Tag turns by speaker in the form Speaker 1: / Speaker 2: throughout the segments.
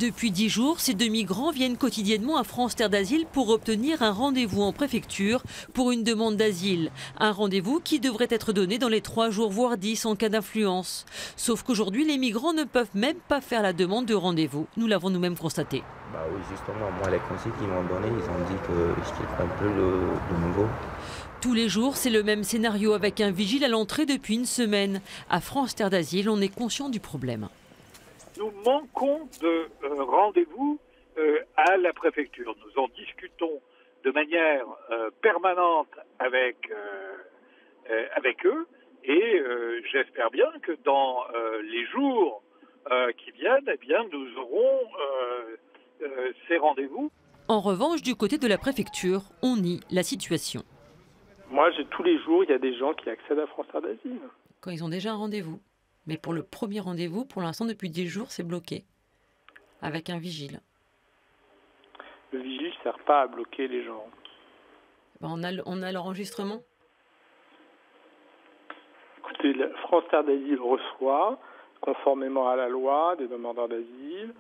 Speaker 1: Depuis 10 jours, ces deux migrants viennent quotidiennement à France Terre d'Asile pour obtenir un rendez-vous en préfecture pour une demande d'asile. Un rendez-vous qui devrait être donné dans les 3 jours, voire 10 en cas d'influence. Sauf qu'aujourd'hui, les migrants ne peuvent même pas faire la demande de rendez-vous. Nous l'avons nous-mêmes constaté.
Speaker 2: Bah oui, justement, moi, les conseils qu'ils m'ont donné, ils ont dit que je quitte un peu le nouveau.
Speaker 1: Tous les jours, c'est le même scénario avec un vigile à l'entrée depuis une semaine. À France Terre d'Asile, on est conscient du problème.
Speaker 3: Nous manquons de rendez-vous à la préfecture. Nous en discutons de manière permanente avec eux et j'espère bien que dans les jours qui viennent, eh bien, nous aurons ces rendez-vous.
Speaker 1: En revanche, du côté de la préfecture, on nie la situation.
Speaker 4: Moi, tous les jours, il y a des gens qui accèdent à France Terre d'Asile.
Speaker 1: Quand ils ont déjà un rendez-vous. Mais pour le premier rendez-vous, pour l'instant, depuis 10 jours, c'est bloqué. Avec un vigile.
Speaker 4: Le vigile ne sert pas à bloquer les gens.
Speaker 1: On a l'enregistrement.
Speaker 4: Écoutez, France Terre d'Asile reçoit, conformément à la loi, des demandeurs d'asile.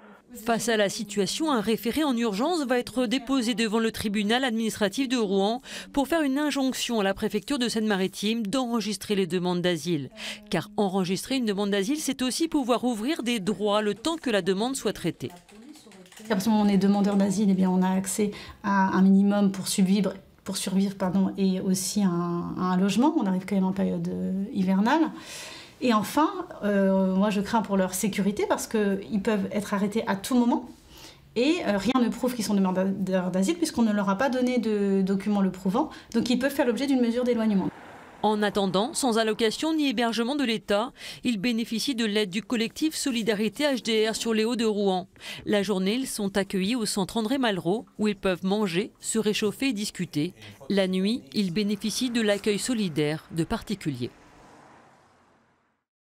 Speaker 1: Face à la situation, un référé en urgence va être déposé devant le tribunal administratif de Rouen pour faire une injonction à la préfecture de Seine-Maritime d'enregistrer les demandes d'asile. Car enregistrer une demande d'asile, c'est aussi pouvoir ouvrir des droits le temps que la demande soit traitée.
Speaker 5: À partir du moment où on est demandeur d'asile, eh bien, on a accès à un minimum pour survivre et aussi à un logement. On arrive quand même en période hivernale. Et enfin, moi je crains pour leur sécurité parce qu'ils peuvent être arrêtés à tout moment et rien ne prouve qu'ils sont demandeurs d'asile puisqu'on ne leur a pas donné de documents le prouvant. Donc ils peuvent faire l'objet d'une mesure d'éloignement.
Speaker 1: En attendant, sans allocation ni hébergement de l'État, ils bénéficient de l'aide du collectif Solidarité HDR sur les Hauts de Rouen. La journée, ils sont accueillis au centre André Malraux où ils peuvent manger, se réchauffer et discuter. La nuit, ils bénéficient de l'accueil solidaire de particuliers.